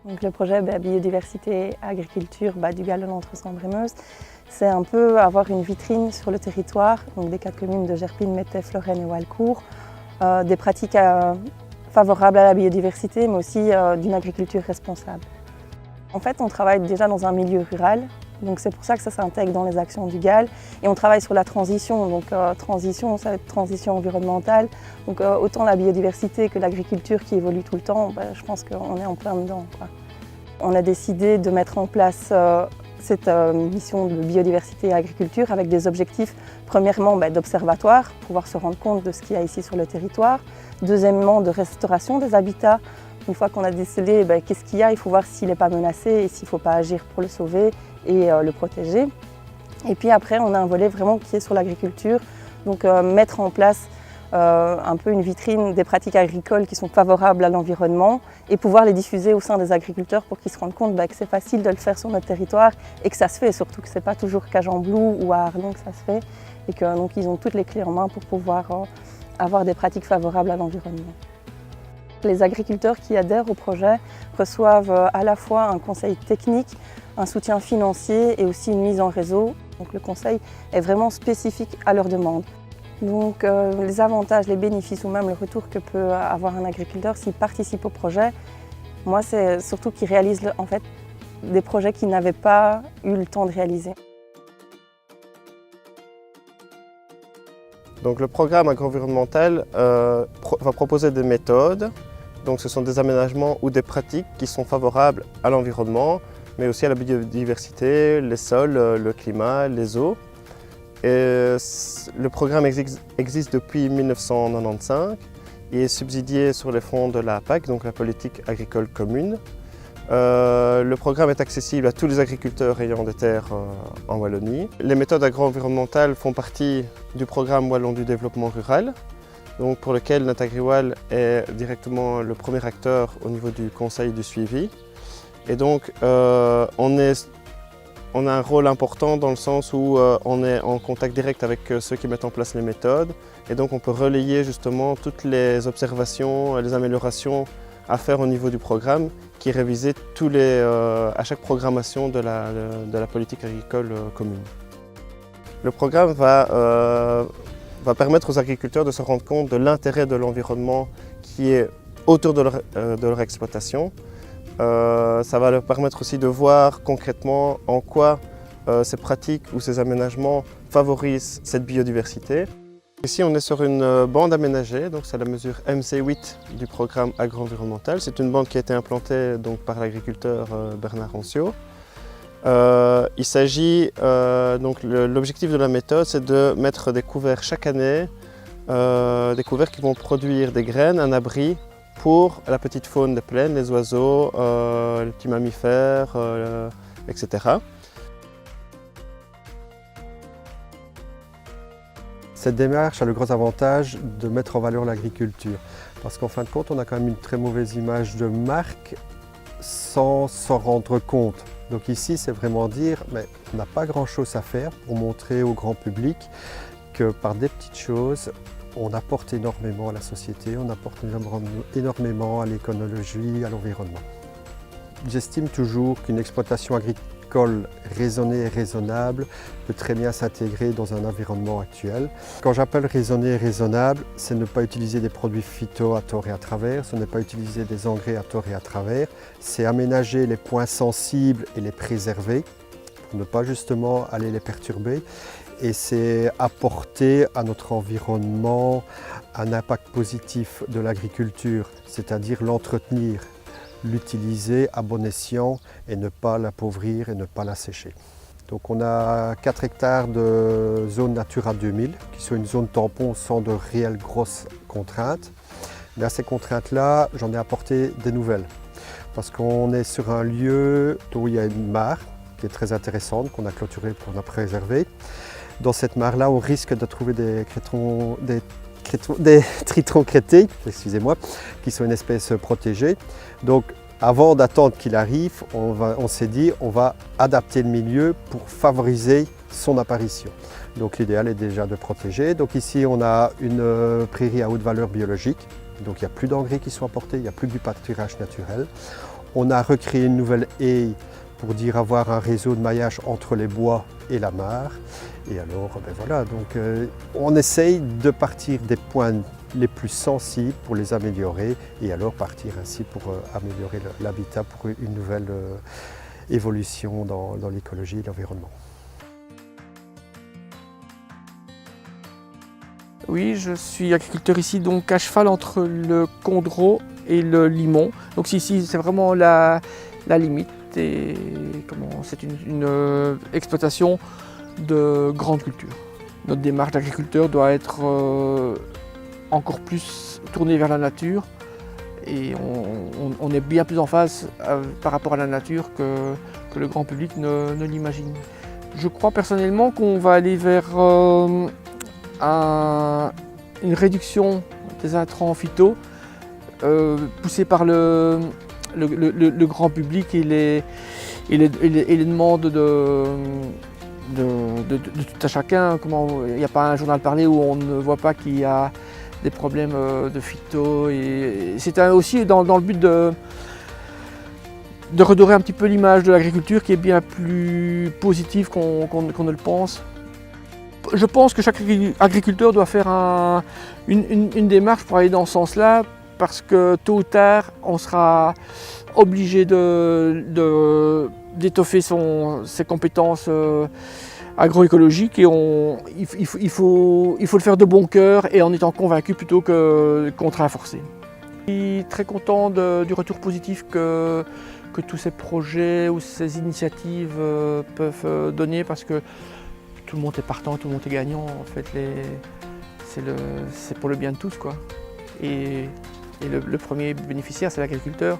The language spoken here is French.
Donc le projet biodiversité agriculture du Gall de l'Entre-Sambre-et-Meuse, c'est un peu avoir une vitrine sur le territoire, donc des 4 communes de Gerpine, Mettey, Florenne et Walcourt, des pratiques favorables à la biodiversité, mais aussi d'une agriculture responsable. En fait, on travaille déjà dans un milieu rural, donc c'est pour ça que ça s'intègre dans les actions du Gall. Et on travaille sur la transition, donc transition, ça va être transition environnementale. Donc autant la biodiversité que l'agriculture qui évolue tout le temps, je pense qu'on est en plein dedans, quoi. On a décidé de mettre en place cette mission de biodiversité et agriculture avec des objectifs, premièrement d'observatoire, pour pouvoir se rendre compte de ce qu'il y a ici sur le territoire. Deuxièmement, de restauration des habitats. Une fois qu'on a décelé qu'est-ce qu'il y a, il faut voir s'il n'est pas menacé et s'il ne faut pas agir pour le sauver et le protéger. Et puis après, on a un volet vraiment qui est sur l'agriculture, donc mettre en place un peu une vitrine des pratiques agricoles qui sont favorables à l'environnement et pouvoir les diffuser au sein des agriculteurs pour qu'ils se rendent compte que c'est facile de le faire sur notre territoire et que ça se fait, surtout que ce n'est pas toujours qu'à Gembloux ou à Arlon que ça se fait et que donc ils ont toutes les clés en main pour pouvoir avoir des pratiques favorables à l'environnement. Les agriculteurs qui adhèrent au projet reçoivent à la fois un conseil technique, un soutien financier et aussi une mise en réseau. Donc le conseil est vraiment spécifique à leurs demandes. Donc les avantages, les bénéfices ou même le retour que peut avoir un agriculteur s'il participe au projet, moi c'est surtout qu'il réalise en fait des projets qu'il n'avait pas eu le temps de réaliser. Donc le programme agroenvironnemental va proposer des méthodes. Donc ce sont des aménagements ou des pratiques qui sont favorables à l'environnement, mais aussi à la biodiversité, les sols, le climat, les eaux. Et le programme existe depuis 1995 et est subsidié sur les fonds de la PAC, donc la politique agricole commune. Le programme est accessible à tous les agriculteurs ayant des terres en Wallonie. Les méthodes agro-environnementales font partie du programme Wallon du développement rural, donc pour lequel Natagriwal est directement le premier acteur au niveau du conseil du suivi. Et donc on a un rôle important dans le sens où on est en contact direct avec ceux qui mettent en place les méthodes et donc on peut relayer justement toutes les observations et les améliorations à faire au niveau du programme qui est révisé à chaque programmation de la politique agricole commune. Le programme va permettre aux agriculteurs de se rendre compte de l'intérêt de l'environnement qui est autour de leur exploitation. Ça va leur permettre aussi de voir concrètement en quoi ces pratiques ou ces aménagements favorisent cette biodiversité. Ici, on est sur une bande aménagée, donc c'est la mesure MC8 du programme agro-environnemental. C'est une bande qui a été implantée donc, par l'agriculteur Bernard Ancio. Il s'agit, donc l'objectif de la méthode, c'est de mettre des couverts chaque année, des couverts qui vont produire des graines, un abri pour la petite faune des plaines, les oiseaux, les petits mammifères, etc. Cette démarche a le gros avantage de mettre en valeur l'agriculture, parce qu'en fin de compte, on a quand même une très mauvaise image de marque sans s'en rendre compte. Donc ici, c'est vraiment dire, mais on n'a pas grand-chose à faire pour montrer au grand public que par des petites choses, on apporte énormément à la société, on apporte énormément à l'écologie, à l'environnement. J'estime toujours qu'une exploitation agricole raisonnée et raisonnable peut très bien s'intégrer dans un environnement actuel. Quand j'appelle raisonné et raisonnable, c'est ne pas utiliser des produits phyto à tort et à travers, ce n'est pas utiliser des engrais à tort et à travers, c'est aménager les points sensibles et les préserver pour ne pas justement aller les perturber. Et c'est apporter à notre environnement un impact positif de l'agriculture, c'est-à-dire l'entretenir, l'utiliser à bon escient et ne pas l'appauvrir et ne pas l'assécher. Donc on a 4 hectares de zone Natura 2000 qui sont une zone tampon sans de réelles grosses contraintes. Mais à ces contraintes-là, j'en ai apporté des nouvelles. Parce qu'on est sur un lieu où il y a une mare qui est très intéressante, qu'on a clôturée, qu'on a préservée. Dans cette mare-là, on risque de trouver des tritons crétés, excusez-moi, qui sont une espèce protégée. Donc, avant d'attendre qu'il arrive, on s'est dit on va adapter le milieu pour favoriser son apparition. Donc, l'idéal est déjà de protéger. Donc, ici, on a une prairie à haute valeur biologique. Donc, il n'y a plus d'engrais qui sont apportés, il n'y a plus du pâturage naturel. On a recréé une nouvelle haie pour dire avoir un réseau de maillage entre les bois et la mare. Et alors, voilà, donc on essaye de partir des points les plus sensibles pour les améliorer et alors partir ainsi pour améliorer l'habitat pour une nouvelle évolution dans l'écologie et l'environnement. Oui, je suis agriculteur ici, donc à cheval entre le Condreau et le Limon. Donc ici, c'est vraiment la limite. Et c'est une exploitation de grande culture. Notre démarche d'agriculteur doit être encore plus tournée vers la nature et on est bien plus en phase par rapport à la nature que le grand public ne l'imagine. Je crois personnellement qu'on va aller vers une réduction des intrants phyto poussée par le grand public et les demandes de tout à chacun. Il n'y a pas un journal parlé où on ne voit pas qu'il y a des problèmes de phyto. Et c'est aussi dans le but de redorer un petit peu l'image de l'agriculture qui est bien plus positive qu'on ne le pense. Je pense que chaque agriculteur doit faire une démarche pour aller dans ce sens-là, parce que tôt ou tard, on sera obligé d'étoffer ses compétences agroécologiques et il faut le faire de bon cœur et en étant convaincu plutôt que contraint forcé. Je suis très content du retour positif que tous ces projets ou ces initiatives peuvent donner, parce que tout le monde est partant, tout le monde est gagnant. En fait, c'est pour le bien de tous, quoi. Et le premier bénéficiaire, c'est l'agriculteur.